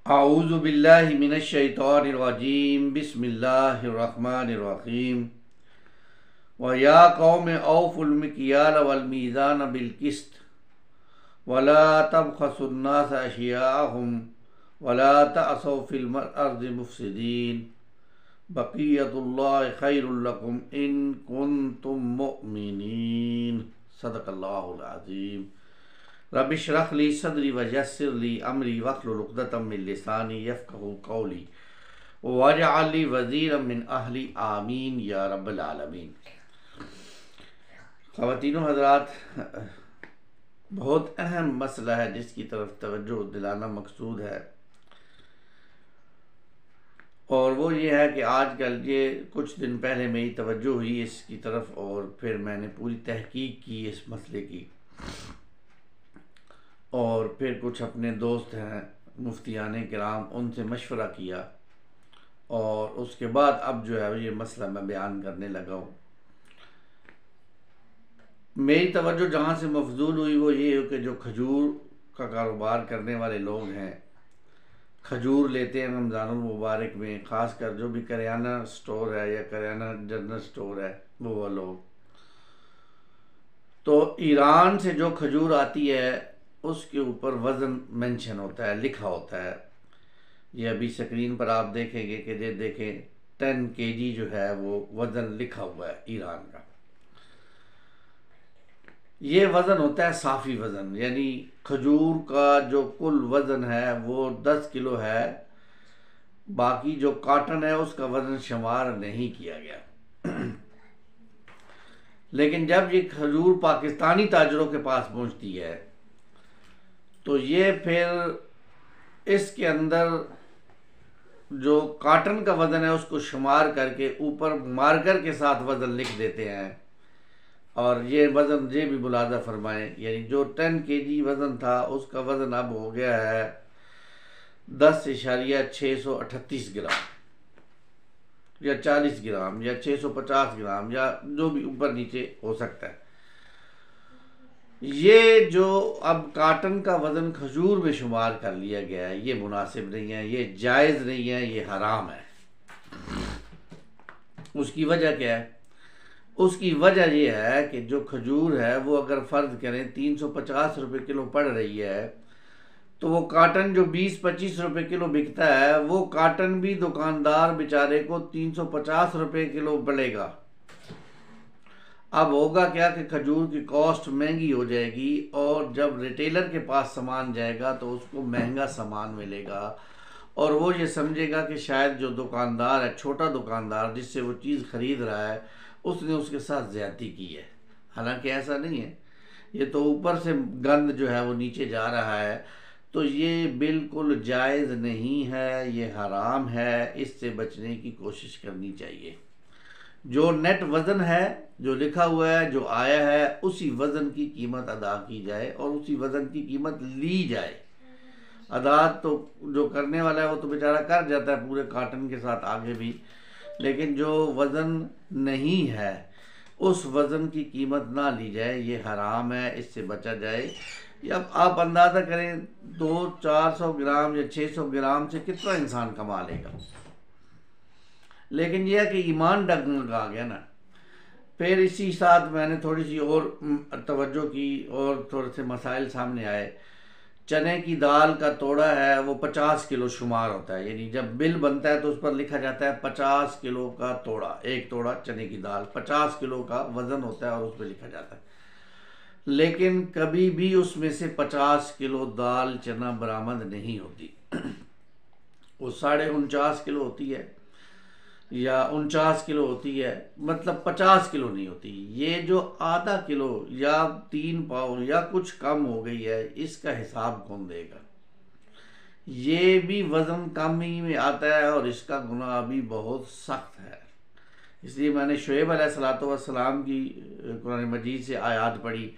आऊज़ु बिल्लाहि मिनश शैतानिर रजीम बिस्मिल्लाहिर्रहमानिर्रहीम व या कौम औफुल मिक्याल वल मीज़ान बिल क़िस्त वला तबख़सुन्नास अशियाअहुम वला तअसौ फिल अर्ज़ि मुफ़्सिदीन बक़ियतुल्लाहि खैरुल लकुम इन कुन्तुम मुअमिनीन। सदक़ल्लाहुल अज़ीम। रब्बिश रह ली सदरी वयस्सिर ली अमरी वहलुल उक़दतम मिन लिसानी यफ़क़हू क़ौली वजअल ली वज़ीरम मिन अहली आमीन या रब्बल आलमीन। ख़वातीनो हज़रात, बहुत अहम मसला है जिसकी तरफ तवज्जो दिलाना मकसूद है, और वो ये है कि आजकल ये कुछ दिन पहले मेरी तवज्जो हुई इसकी तरफ और फिर मैंने पूरी तहकीक की इस मसले की, और फिर कुछ अपने दोस्त हैं मुफ्तियाने किराम उनसे मशवरा किया, और उसके बाद अब जो है ये मसला मैं बयान करने लगा हूँ। मेरी तवज्जो जहाँ से मफजूल हुई वो ये है कि जो खजूर का कारोबार करने वाले लोग हैं, खजूर लेते हैं रमज़ानुल मुबारक में, ख़ासकर जो भी करियाना स्टोर है या करियाना जनरल स्टोर है वो लोग, तो ईरान से जो खजूर आती है उसके ऊपर वज़न मेंशन होता है, लिखा होता है। ये अभी स्क्रीन पर आप देखेंगे कि ये देखें 10 kg जो है वो वज़न लिखा हुआ है ईरान का। ये वज़न होता है साफ़ी वज़न, यानी खजूर का जो कुल वज़न है वो 10 किलो है, बाकी जो काटन है उसका वज़न शुमार नहीं किया गया। लेकिन जब ये खजूर पाकिस्तानी ताजरों के पास पहुंचती है तो ये फिर इसके अंदर जो काटन का वज़न है उसको शुमार करके ऊपर मार्कर के साथ वज़न लिख देते हैं, और ये वज़न ये भी मुलाज़ा फरमाएं, यानी जो 10 kg वज़न था उसका वज़न अब हो गया है 10.638 ग्राम या 40 ग्राम या 650 ग्राम या जो भी ऊपर नीचे हो सकता है। ये जो अब काटन का वज़न खजूर में शुमार कर लिया गया है, ये मुनासिब नहीं है, ये जायज़ नहीं है, ये हराम है। उसकी वजह क्या है? उसकी वजह ये है कि जो खजूर है वो अगर फ़र्ज़ करें 350 रुपये किलो पड़ रही है, तो वो काटन जो 20-25 रुपये किलो बिकता है वो काटन भी दुकानदार बेचारे को 350 रुपये किलो पड़ेगा। अब होगा क्या कि खजूर की कॉस्ट महंगी हो जाएगी, और जब रिटेलर के पास सामान जाएगा तो उसको महंगा सामान मिलेगा, और वो ये समझेगा कि शायद जो दुकानदार है, छोटा दुकानदार जिससे वो चीज़ ख़रीद रहा है, उसने उसके साथ ज़्यादती की है। हालांकि ऐसा नहीं है, ये तो ऊपर से गंद जो है वो नीचे जा रहा है। तो ये बिल्कुल जायज़ नहीं है, ये हराम है, इससे बचने की कोशिश करनी चाहिए। जो नेट वज़न है, जो लिखा हुआ है, जो आया है, उसी वज़न की कीमत अदा की जाए और उसी वज़न की कीमत ली जाए। अदा तो जो करने वाला है वो तो बेचारा कर जाता है पूरे काटन के साथ आगे भी, लेकिन जो वज़न नहीं है उस वज़न की कीमत ना ली जाए, ये हराम है, इससे बचा जाए। अब आप अंदाज़ा करें 200-400 ग्राम या 600 ग्राम से कितना इंसान कमा लेगा। लेकिन यह है कि ईमान डगमगा गया ना। फिर इसी साथ मैंने थोड़ी सी और तवज्जो की और थोड़े से मसाइल सामने आए। चने की दाल का तोड़ा है वो 50 किलो शुमार होता है, यानी जब बिल बनता है तो उस पर लिखा जाता है 50 किलो का तोड़ा, एक तोड़ा चने की दाल 50 किलो का वज़न होता है और उस पर लिखा जाता है। लेकिन कभी भी उसमें से 50 किलो दाल चना बरामद नहीं होती। वो 49.5 किलो होती है या 49 किलो होती है, मतलब 50 किलो नहीं होती। ये जो आधा किलो या 3 पाउंड या कुछ कम हो गई है, इसका हिसाब कौन देगा? ये भी वज़न कम ही में आता है और इसका गुनाह भी बहुत सख्त है। इसलिए मैंने शुएब अलैहिस्सलाम की कुरान मजीद से आयत पढ़ी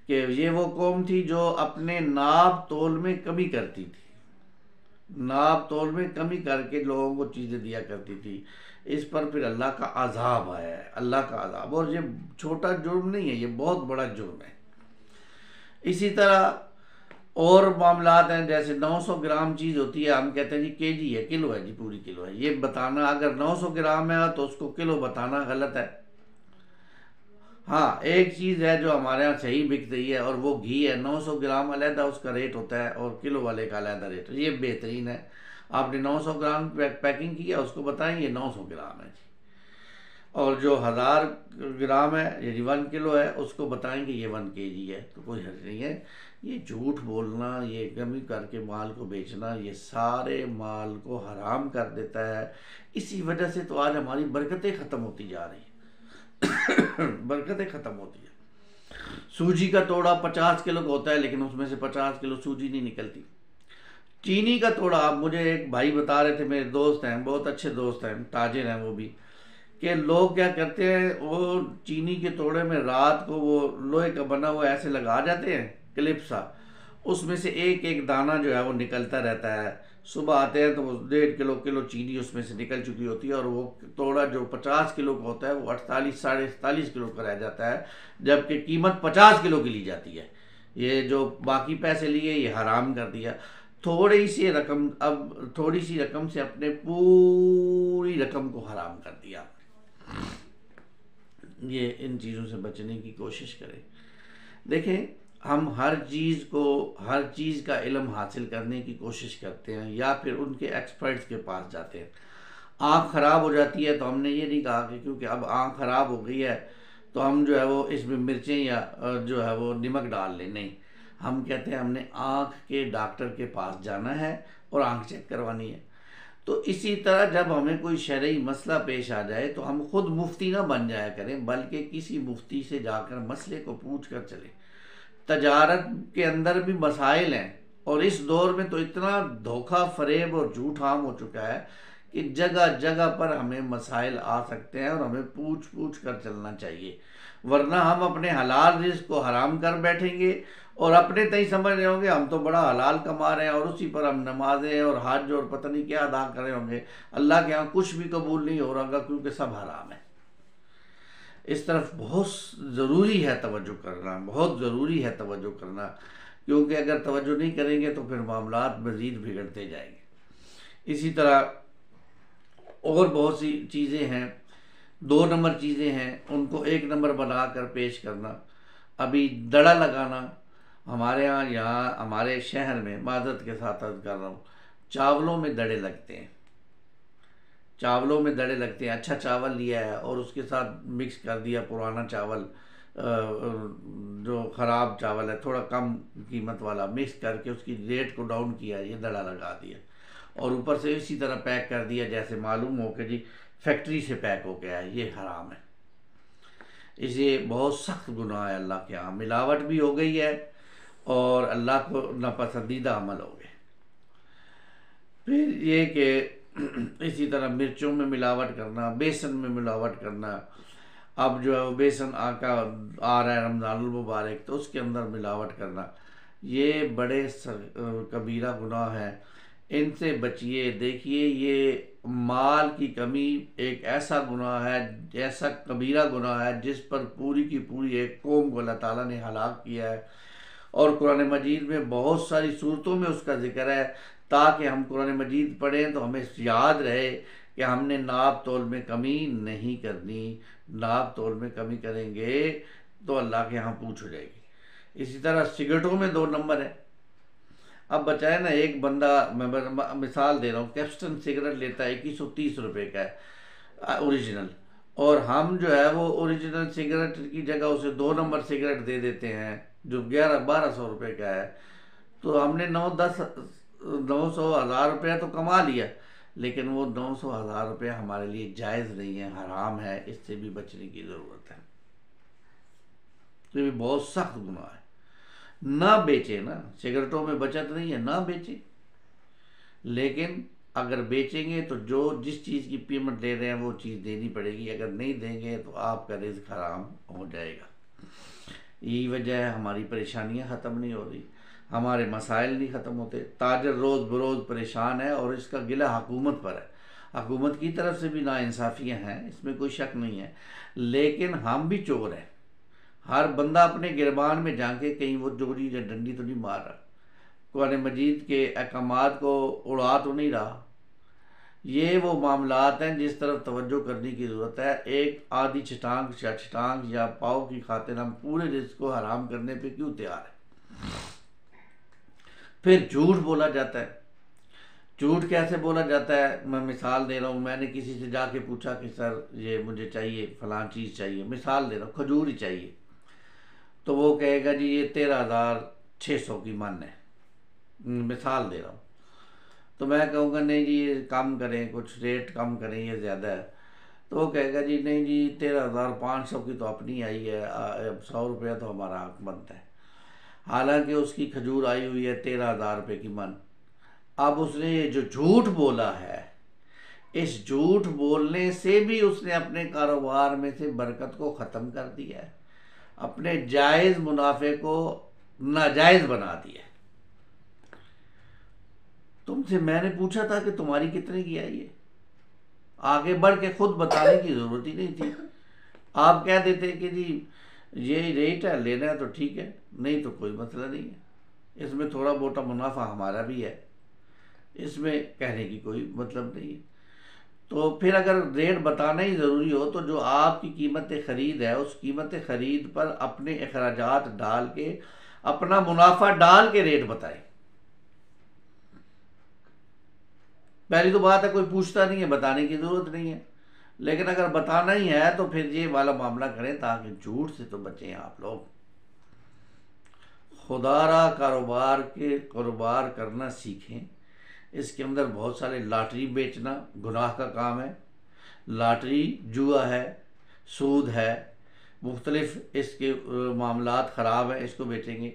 कि ये वो कौम थी जो अपने नाप तोल में कमी करती थी, नाप तोल में कमी करके लोगों को चीज़ें दिया करती थी। इस पर फिर अल्लाह का अज़ाब आया है, अल्लाह का अज़ाब। और ये छोटा जुर्म नहीं है, ये बहुत बड़ा जुर्म है। इसी तरह और मामलात हैं, जैसे 900 ग्राम चीज़ होती है, हम कहते हैं जी केजी है, किलो है जी, पूरी किलो है। ये बताना, अगर 900 ग्राम है तो उसको किलो बताना गलत है। हाँ, एक चीज़ है जो हमारे यहाँ सही बिक रही है और वो घी है। 900 ग्राम अलहदा उसका रेट होता है और किलो वाले का अलहदा रेट, ये बेहतरीन है। आपने 900 ग्राम पैकिंग किया, उसको बताएं ये 900 ग्राम है जी। और जो 1000 ग्राम है ये 1 किलो है, उसको बताएंगे ये 1 kg है। तो कोई हर्ज नहीं है। ये झूठ बोलना, ये कमी करके माल को बेचना, ये सारे माल को हराम कर देता है। इसी वजह से तो आज हमारी बरकतें ख़त्म होती जा रही हैं। बरकतें ख़त्म होती है। सूजी का तोड़ा 50 किलो का होता है, लेकिन उसमें से 50 किलो सूजी नहीं निकलती। चीनी का तोड़ा, आप मुझे एक भाई बता रहे थे, मेरे दोस्त हैं, बहुत अच्छे दोस्त हैं, ताजिर हैं वो भी, कि लोग क्या करते हैं, वो चीनी के तोड़े में रात को वो लोहे का बना हुआ ऐसे लगा जाते हैं क्लिप सा, उसमें से एक एक दाना जो है वो निकलता रहता है। सुबह आते हैं तो वो 1.5 किलो चीनी उसमें से निकल चुकी होती है, और वो तोड़ा जो 50 किलो का होता है वो 48 साढ़े 48 किलो का रह जाता है, जबकि कीमत 50 किलो की ली जाती है। ये जो बाकी पैसे लिए ये हराम कर दिया। थोड़ी सी रकम, अब थोड़ी सी रकम से अपने पूरी रकम को हराम कर दिया। ये इन चीज़ों से बचने की कोशिश करें। देखें, हम हर चीज़ का इल्म हासिल करने की कोशिश करते हैं, या फिर उनके एक्सपर्ट्स के पास जाते हैं। आँख ख़राब हो जाती है तो हमने ये नहीं कहा कि क्योंकि अब आँख ख़राब हो गई है तो हम जो है वो इसमें मिर्चें या जो है वो नमक डाल लें, नहीं। हम कहते हैं हमने आँख के डॉक्टर के पास जाना है और आँख चेक करवानी है। तो इसी तरह जब हमें कोई शरई मसला पेश आ जाए तो हम खुद मुफ्ती ना बन जाया करें, बल्कि किसी मुफ्ती से जाकर मसले को पूछ कर चलें। तजारत के अंदर भी मसाइल हैं, और इस दौर में तो इतना धोखा फरेब और झूठ आम हो चुका है कि जगह जगह पर हमें मसाइल आ सकते हैं, और हमें पूछ पूछ कर चलना चाहिए। वरना हम अपने हलाल रिज़्क़ को हराम कर बैठेंगे और अपने तय समझ रहे होंगे हम तो बड़ा हलाल कमा रहे हैं, और उसी पर हम नमाजें और हज और पता नहीं क्या अदा कर रहे होंगे। अल्लाह के यहाँ कुछ भी कबूल नहीं हो रहा, क्योंकि सब हराम है। इस तरफ बहुत ज़रूरी है तवज्जो करना, बहुत ज़रूरी है तवज्जो करना, क्योंकि अगर तवज्जो नहीं करेंगे तो फिर मामलात मज़ीद बिगड़ते जाएंगे। इसी तरह और बहुत सी चीज़ें हैं, 2 नंबर चीज़ें हैं, उनको 1 नंबर बना कर पेश करना। अभी दड़ा लगाना, हमारे यहाँ हमारे शहर में, माज़रत के साथ अर्ज़ कर रहा हूँ, चावलों में दड़े लगते हैं। चावलों में दड़े लगते हैं। अच्छा चावल लिया है और उसके साथ मिक्स कर दिया पुराना चावल, जो ख़राब चावल है, थोड़ा कम कीमत वाला, मिक्स करके उसकी रेट को डाउन किया, ये दड़ा लगा दिया, और ऊपर से इसी तरह पैक कर दिया जैसे मालूम हो कि जी फैक्ट्री से पैक हो गया है। ये हराम है। इसे बहुत सख्त गुनाह है अल्लाह के यहाँ। मिलावट भी हो गई है और अल्लाह को नापसंदीदा अमल हो गए। फिर ये कि इसी तरह मिर्चों में मिलावट करना, बेसन में मिलावट करना। अब जो है वो बेसन आ रहा है रमज़ानुल मुबारक, तो उसके अंदर मिलावट करना, ये बड़े कबीरा गुनाह है। इनसे बचिए। देखिए, ये माल की कमी एक ऐसा गुनाह है, ऐसा कबीरा गुनाह है जिस पर पूरी की पूरी एक कौम को अल्लाह ताला ने हलाक किया है। और कुरान मजीद में बहुत सारी सूरतों में उसका जिक्र है, ताकि हम कुरान मजीद पढ़ें तो हमें याद रहे कि हमने नाप तोल में कमी नहीं करनी। नाप तोल में कमी करेंगे तो अल्लाह के यहाँ पूछ हो जाएगी। इसी तरह सिगरेटों में 2 नंबर है। अब बचाए ना, एक बंदा, मैं मिसाल दे रहा हूँ, कैप्स्टन सिगरेट लेता है 2130 रुपये का है ओरिजिनल, और हम जो है वो ओरिजिनल सिगरेट की जगह उसे 2 नंबर सिगरेट दे देते हैं जो 1100-1200 रुपये का है। तो हमने 900-1000 रुपया तो कमा लिया, लेकिन वो 900-1000 रुपया हमारे लिए जायज़ नहीं है, हराम है। इससे भी बचने की ज़रूरत है। तो ये भी बहुत सख्त गुनाह है। ना बेचे ना, सिगरेटों में बचत नहीं है, ना बेचे। लेकिन अगर बेचेंगे तो जो जिस चीज़ की पेमेंट दे रहे हैं वो चीज़ देनी पड़ेगी। अगर नहीं देंगे तो आपका रिज़्क़ हराम हो जाएगा। यही वजह है हमारी परेशानियां ख़त्म नहीं हो रही, हमारे मसाइल नहीं ख़त्म होते। ताजर रोज़ बरोज़ परेशान है, और इसका गिला हुकूमत पर है। हुकूमत की तरफ से भी नाइंसाफ़ियाँ हैं, इसमें कोई शक नहीं है, लेकिन हम भी चोर हैं। हर बंदा अपने गिरबान में जाके कहीं वो चोरी या डंडी तो नहीं मार रहा। कुरान मजीद के अहकामात को उड़ा तो नहीं रहा। ये वो मामलात हैं जिस तरफ तवज्जो करने की ज़रूरत है। एक आधी छटांग या पाव की खातिर हम पूरे रिस्क को हराम करने पे क्यों तैयार है। फिर झूठ बोला जाता है। झूठ कैसे बोला जाता है, मैं मिसाल दे रहा हूँ। मैंने किसी से जाके पूछा कि सर ये मुझे चाहिए, फलां चीज़ चाहिए, मिसाल दे रहा हूँ, खजूर ही चाहिए। तो वो कहेगा जी ये 13,600 की मन है, मिसाल दे रहा हूँ। तो मैं कहूँगा नहीं जी ये कम करें, कुछ रेट कम करें, ये ज़्यादा है। तो वो कहेगा जी नहीं जी 13,500 की तो अपनी आई है, अब 100 रुपया तो हमारा हक बनता है। हालांकि उसकी खजूर आई हुई है 13,000 रुपये की मन। अब उसने ये जो झूठ बोला है, इस झूठ बोलने से भी उसने अपने कारोबार में से बरकत को ख़त्म कर दिया है, अपने जायज़ मुनाफे को नाजायज़ बना दिया है। तुमसे मैंने पूछा था कि तुम्हारी कितने की आई है, आगे बढ़ के खुद बताने की ज़रूरत ही नहीं थी। आप कह देते कि जी ये रेट है, लेना है तो ठीक है, नहीं तो कोई मसला नहीं है, इसमें थोड़ा मोटा मुनाफा हमारा भी है, इसमें कहने की कोई मतलब नहीं है। तो फिर अगर रेट बताना ही ज़रूरी हो तो जो आपकी कीमत ख़रीद है उस कीमत ख़रीद पर अपने अखराजात डाल के, अपना मुनाफा डाल के रेट बताएं। पहली तो बात है कोई पूछता नहीं है, बताने की ज़रूरत नहीं है। लेकिन अगर बताना ही है तो फिर ये वाला मामला करें ताकि झूठ से तो बचें आप लोग। खुदारा कारोबार करना सीखें। इसके अंदर बहुत सारे लॉटरी बेचना गुनाह का काम है। लॉटरी जुआ है, सूद है, मुख्तलिफ इसके मामलात ख़राब हैं, इसको बेचेंगे।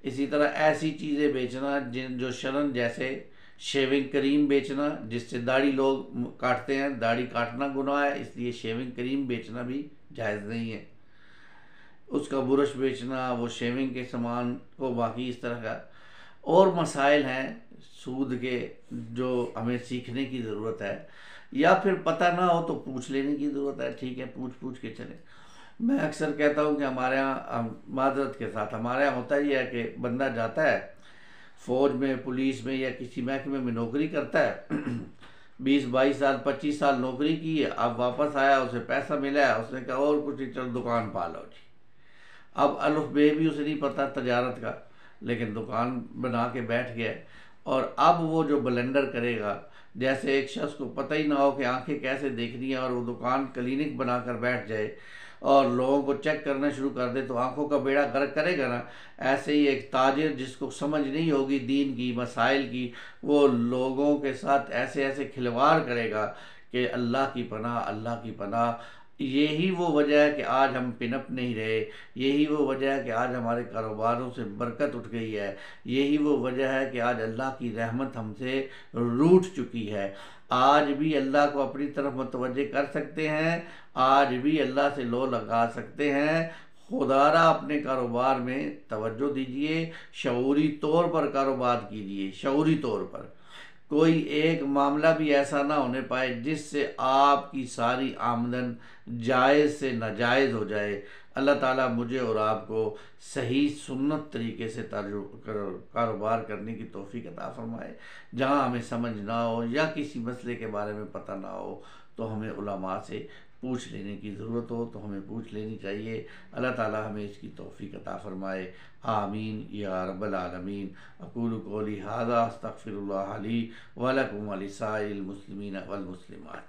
इसी तरह ऐसी चीज़ें बेचना जो शरन, जैसे शेविंग क्रीम बेचना जिससे दाढ़ी लोग काटते हैं, दाढ़ी काटना गुनाह है, इसलिए शेविंग क्रीम बेचना भी जायज़ नहीं है। उसका बुरश बेचना, वो शेविंग के सामान को, बाकी इस तरह का और मसाइल हैं सूद के जो हमें सीखने की ज़रूरत है, या फिर पता ना हो तो पूछ लेने की ज़रूरत है। ठीक है, पूछ के चले। मैं अक्सर कहता हूँ कि हमारे यहाँ, मादरत के साथ, हमारे यहाँ होता ही है कि बंदा जाता है फ़ौज में, पुलिस में या किसी महकमे में नौकरी करता है 20-22 साल 25 साल नौकरी की है। अब वापस आया, उसे पैसा मिला है, उसने कहा और कुछ नहीं, चलो दुकान पालो जी। अब अल्फ बे भी उसे नहीं पता तजारत का, लेकिन दुकान बना के बैठ गया। और अब वो जो ब्लेंडर करेगा, जैसे एक शख्स को पता ही ना हो कि आंखें कैसे देखनी है और वो दुकान क्लिनिक बनाकर बैठ जाए और लोगों को चेक करना शुरू कर दे तो आंखों का बेड़ा गर्क करेगा ना। ऐसे ही एक ताजिर जिसको समझ नहीं होगी दीन की, मसाइल की, वो लोगों के साथ ऐसे ऐसे खिलवाड़ करेगा कि अल्लाह की पनाह, अल्लाह की पनाह। यही वो वजह है कि आज हम पिनअप नहीं रहे, यही वो वजह है कि आज हमारे कारोबारों से बरकत उठ गई है, यही वो वजह है कि आज अल्लाह की रहमत हमसे रूठ चुकी है। आज भी अल्लाह को अपनी तरफ मुतवज्जे कर सकते हैं, आज भी अल्लाह से लो लगा सकते हैं। खुदारा अपने कारोबार में तवज्जो दीजिए, शऊरी तौर पर कारोबार कीजिए। शऊरी तौर पर कोई एक मामला भी ऐसा ना होने पाए जिससे आपकी सारी आमदन जायज़ से नाजायज़ हो जाए। अल्लाह ताला मुझे और आपको सही सुन्नत तरीके से कारोबार करने की तौफीक अता फरमाए। जहाँ हमें समझ ना हो या किसी मसले के बारे में पता ना हो तो हमें उलमा से पूछ लेने की ज़रूरत हो तो हमें पूछ लेनी चाहिए। अल्लाह ताला हमें इसकी तौफीक अता फरमाए। आमीन या रब्बल आलमीन। अक़ूलु क़ौली हाज़ा अस्तग़फ़िरुल्लाह ली व लकुम व लिसाइरिल मुस्लिमीन वल मुस्लिमात।